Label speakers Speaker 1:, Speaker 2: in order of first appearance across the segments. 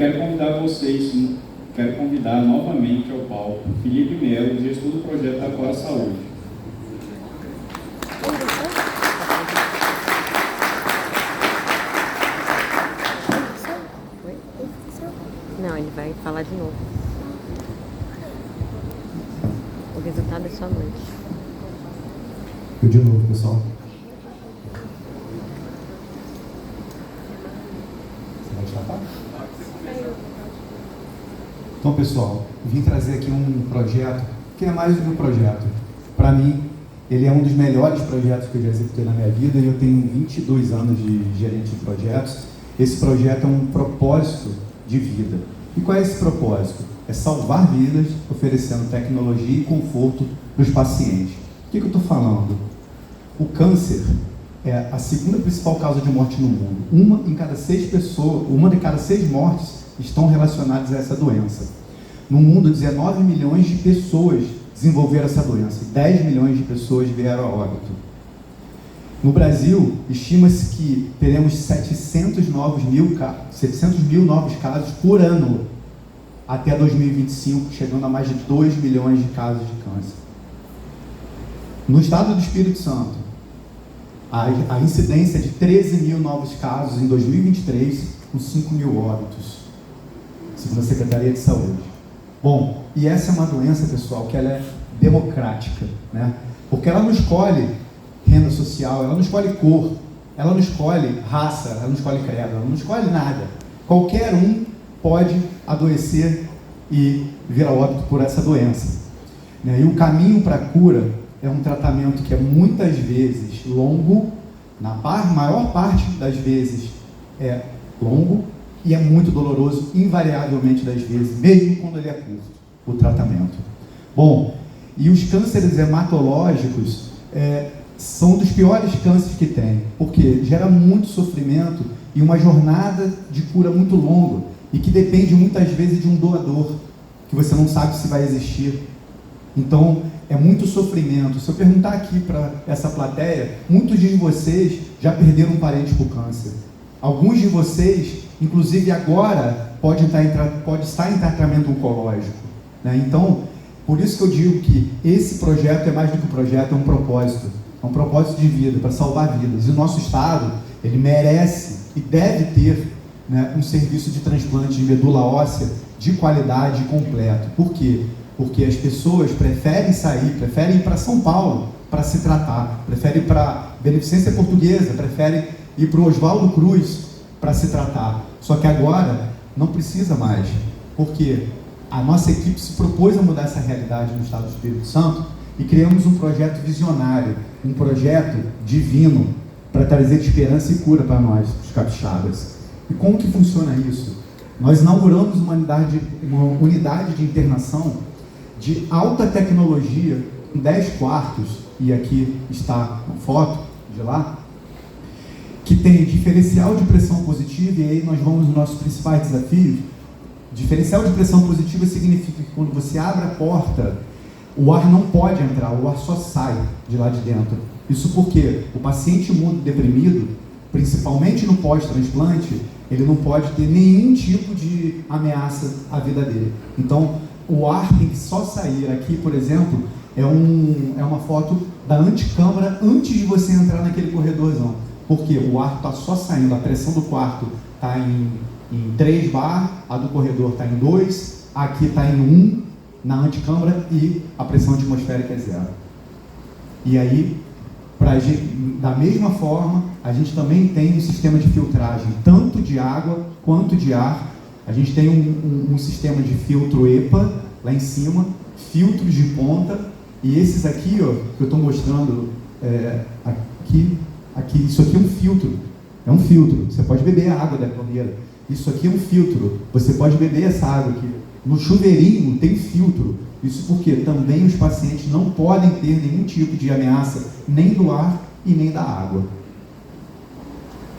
Speaker 1: Quero convidar novamente ao palco Felipe Melo, gestor do projeto da Cora Saúde.
Speaker 2: Não, ele vai falar de novo. O resultado é só noite.
Speaker 3: Eu de novo, pessoal. Você vai destapar? Então, pessoal, vim trazer aqui um projeto que é mais do que um projeto. Para mim, ele é um dos melhores projetos que eu já executei na minha vida e eu tenho 22 anos de gerente de projetos. Esse projeto é um propósito de vida. E qual é esse propósito? É salvar vidas, oferecendo tecnologia e conforto para os pacientes. O que eu estou falando? O câncer é a segunda principal causa de morte no mundo. Uma de cada seis mortes estão relacionadas a essa doença. No mundo, 19 milhões de pessoas desenvolveram essa doença. 10 milhões de pessoas vieram a óbito. No Brasil, estima-se que teremos 700 mil novos casos por ano até 2025, chegando a mais de 2 milhões de casos de câncer. No estado do Espírito Santo, a incidência é de 13 mil novos casos em 2023, com 5 mil óbitos, segundo a Secretaria de Saúde. Bom, e essa é uma doença, pessoal, que ela é democrática, né? Porque ela não escolhe renda social, ela não escolhe cor, ela não escolhe raça, ela não escolhe credo, ela não escolhe nada. Qualquer um pode adoecer e vir a óbito por essa doença. E o caminho para a cura é um tratamento que é muitas vezes longo, maior parte das vezes é longo e é muito doloroso, invariavelmente das vezes, mesmo quando ele é curto, o tratamento. Bom, e os cânceres hematológicos são dos piores cânceres que tem, porque gera muito sofrimento e uma jornada de cura muito longa e que depende muitas vezes de um doador, que você não sabe se vai existir. Então, é muito sofrimento. Se eu perguntar aqui para essa plateia, muitos de vocês já perderam um parente por câncer. Alguns de vocês, inclusive agora, pode estar em tratamento oncológico, né? Então, por isso que eu digo que esse projeto é mais do que um projeto, é um propósito. É um propósito de vida, para salvar vidas. E o nosso Estado, ele merece e deve ter, né, um serviço de transplante de medula óssea de qualidade e completo. Por quê? Porque as pessoas preferem ir para São Paulo para se tratar, preferem ir para a Beneficência Portuguesa, preferem ir para o Oswaldo Cruz para se tratar. Só que agora não precisa mais, porque a nossa equipe se propôs a mudar essa realidade no Estado do Espírito Santo e criamos um projeto visionário, um projeto divino para trazer esperança e cura para nós, os capixabas. E como que funciona isso? Nós inauguramos uma unidade de internação de alta tecnologia, com 10 quartos, e aqui está uma foto de lá, que tem diferencial de pressão positiva, e aí nós vamos nos nossos principais desafios. Diferencial de pressão positiva significa que quando você abre a porta, o ar não pode entrar, o ar só sai de lá de dentro. Isso porque o paciente imunodeprimido, principalmente no pós-transplante, ele não pode ter nenhum tipo de ameaça à vida dele. Então, o ar tem que só sair. Aqui, por exemplo, é uma foto da anticâmara antes de você entrar naquele corredorzão. Porque o ar está só saindo, a pressão do quarto está em 3 bar, a do corredor está em 2, aqui está em 1 na anticâmara e a pressão atmosférica é 0. E aí, da mesma forma, a gente também tem um sistema de filtragem, tanto de água quanto de ar. A gente tem um sistema de filtro EPA lá em cima, filtros de ponta, e esses aqui, ó, que eu estou mostrando aqui, isso aqui é um filtro. É um filtro. Você pode beber a água da torneira. Isso aqui é um filtro. Você pode beber essa água aqui. No chuveirinho tem filtro. Isso porque também os pacientes não podem ter nenhum tipo de ameaça, nem do ar e nem da água.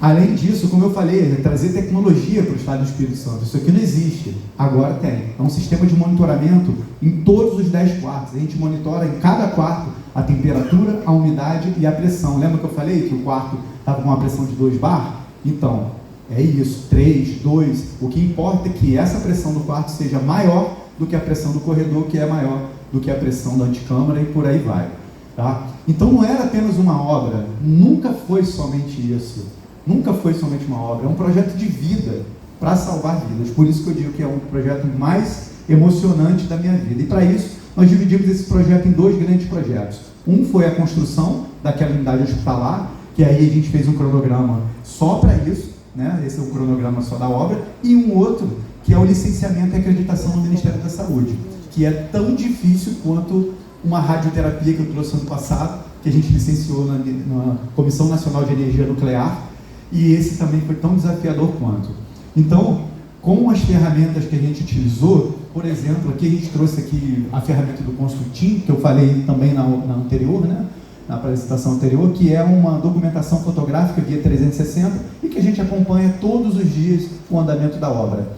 Speaker 3: Além disso, como eu falei, é trazer tecnologia para o Estado do Espírito Santo. Isso aqui não existe. Agora tem. É um sistema de monitoramento em todos os 10 quartos. A gente monitora em cada quarto a temperatura, a umidade e a pressão. Lembra que eu falei que o quarto estava com uma pressão de 2 bar? Então, É isso, 3, 2. O que importa é que essa pressão do quarto seja maior do que a pressão do corredor, que é maior do que a pressão da antecâmara, e por aí vai. Tá? Então não era apenas uma obra, nunca foi somente isso. Nunca foi somente uma obra, é um projeto de vida para salvar vidas. Por isso que eu digo que é um projeto mais emocionante da minha vida. E para isso, nós dividimos esse projeto em 2 grandes projetos. Um foi a construção daquela unidade hospitalar, que aí a gente fez um cronograma só para isso, né? Esse é o cronograma só da obra, e um outro que é o licenciamento e acreditação no Ministério da Saúde, que é tão difícil quanto uma radioterapia que eu trouxe ano passado, que a gente licenciou na Comissão Nacional de Energia Nuclear, e esse também foi tão desafiador quanto. Então, com as ferramentas que a gente utilizou, por exemplo, aqui a gente trouxe aqui a ferramenta do Construtim, que eu falei também na anterior, né? Na apresentação anterior, que é uma documentação fotográfica via 360 e que a gente acompanha todos os dias o andamento da obra.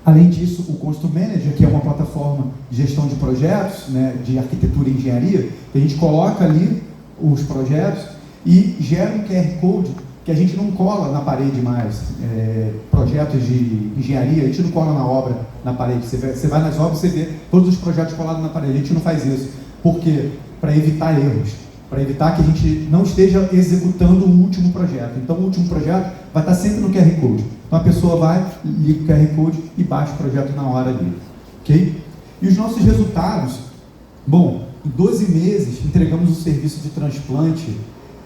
Speaker 3: Além disso, o Constru Manager, que é uma plataforma de gestão de projetos, né, de arquitetura e engenharia, que a gente coloca ali os projetos e gera um QR Code que a gente não cola na parede mais. Projetos de engenharia, a gente não cola na obra, na parede. Você vai nas obras, você vê todos os projetos colados na parede. A gente não faz isso. Por quê? Para evitar erros, para evitar que a gente não esteja executando o último projeto. Então, o último projeto vai estar sempre no QR Code. Então, a pessoa vai, liga o QR Code e baixa o projeto na hora ali. Ok? E os nossos resultados? Bom, em 12 meses, entregamos o serviço de transplante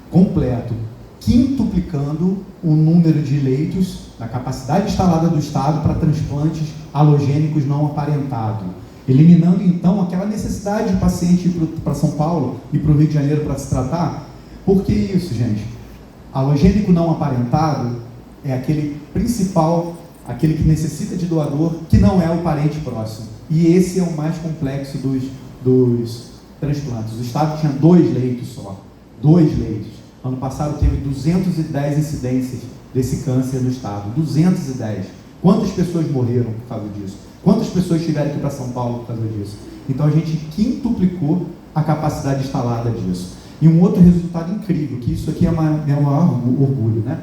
Speaker 3: completo, quintuplicando o número de leitos, a capacidade instalada do Estado para transplantes halogênicos não aparentados, eliminando então aquela necessidade de paciente ir para São Paulo e para o Rio de Janeiro para se tratar. Por que isso, gente? Halogênico não aparentado é aquele principal, aquele que necessita de doador, que não é o parente próximo. E esse é o mais complexo dos transplantes. O Estado tinha 2 leitos só, 2 leitos. Ano passado teve 210 incidências desse câncer no Estado, 210. Quantas pessoas morreram por causa disso? Quantas pessoas tiveram que ir para São Paulo por causa disso? Então a gente quintuplicou a capacidade instalada disso. E um outro resultado incrível, que isso aqui é o maior orgulho, né?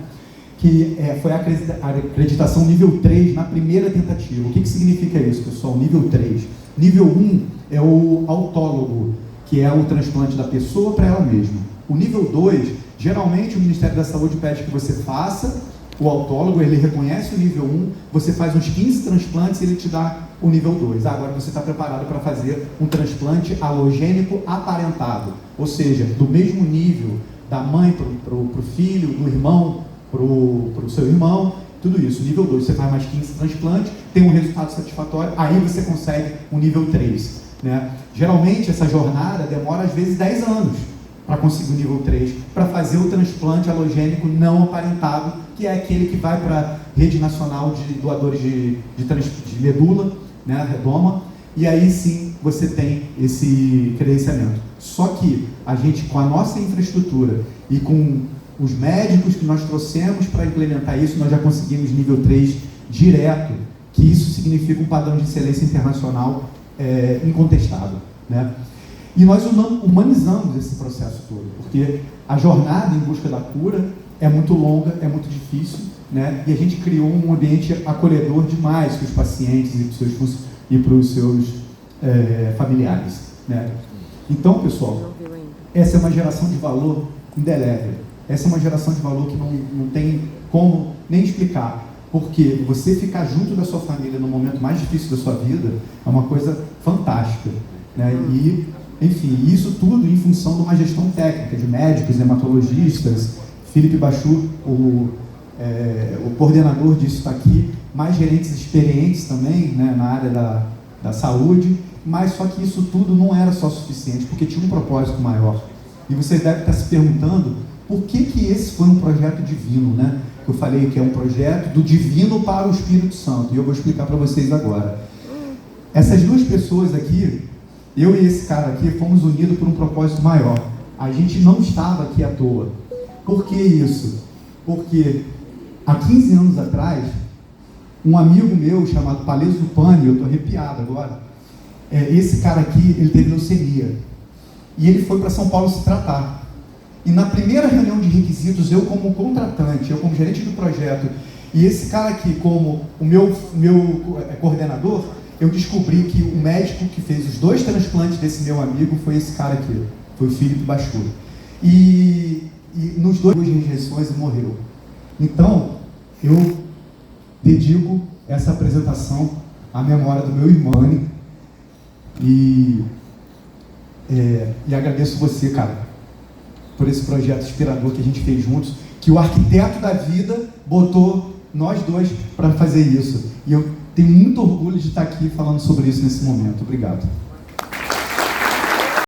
Speaker 3: Que foi a acreditação nível 3 na primeira tentativa. O que significa isso, pessoal? Nível 3. Nível 1 é o autólogo, que é o transplante da pessoa para ela mesma. O nível 2, geralmente o Ministério da Saúde pede que você faça o autólogo, ele reconhece o nível 1, você faz uns 15 transplantes e ele te dá o nível 2. Agora você está preparado para fazer um transplante halogênico aparentado, ou seja, do mesmo nível da mãe para o filho, do irmão para o seu irmão, tudo isso. Nível 2, você faz mais 15 transplantes, tem um resultado satisfatório, aí você consegue um nível 3. Né? Geralmente essa jornada demora às vezes 10 anos para conseguir o nível 3, para fazer o transplante halogênico não aparentado, que é aquele que vai para a Rede Nacional de Doadores de Medula, né, redoma, e aí sim você tem esse credenciamento. Só que a gente, com a nossa infraestrutura e com os médicos que nós trouxemos para implementar isso, nós já conseguimos nível 3 direto, que isso significa um padrão de excelência internacional incontestável, né? E nós humanizamos esse processo todo, porque a jornada em busca da cura é muito longa, é muito difícil, né? E a gente criou um ambiente acolhedor demais para os pacientes e para os seus familiares, né? Então, pessoal, essa é uma geração de valor indelével. Essa é uma geração de valor que não tem como nem explicar, porque você ficar junto da sua família no momento mais difícil da sua vida é uma coisa fantástica, né? E, enfim, isso tudo em função de uma gestão técnica de médicos, hematologistas. Felipe Bachur, o coordenador disso está aqui, mais gerentes experientes também, né, na área da saúde, mas só que isso tudo não era só suficiente, porque tinha um propósito maior. E vocês devem estar se perguntando por que esse foi um projeto divino, né? Eu falei que é um projeto do divino para o Espírito Santo, e eu vou explicar para vocês agora. Essas duas pessoas aqui, eu e esse cara aqui, fomos unidos por um propósito maior. A gente não estava aqui à toa. Por que isso? Porque há 15 anos atrás, um amigo meu chamado Paleso Pani, eu estou arrepiado agora, esse cara aqui, ele teve leucemia. E ele foi para São Paulo se tratar. E na primeira reunião de requisitos, eu como contratante, eu como gerente do projeto, e esse cara aqui como o meu coordenador, eu descobri que o médico que fez os 2 transplantes desse meu amigo foi esse cara aqui, foi o Felipe Bastur. E nos 2 rejeições ele morreu. Então, eu dedico essa apresentação à memória do meu irmão e agradeço você, cara, por esse projeto inspirador que a gente fez juntos, que o arquiteto da vida botou nós 2 para fazer isso. E eu tenho muito orgulho de estar aqui falando sobre isso nesse momento. Obrigado.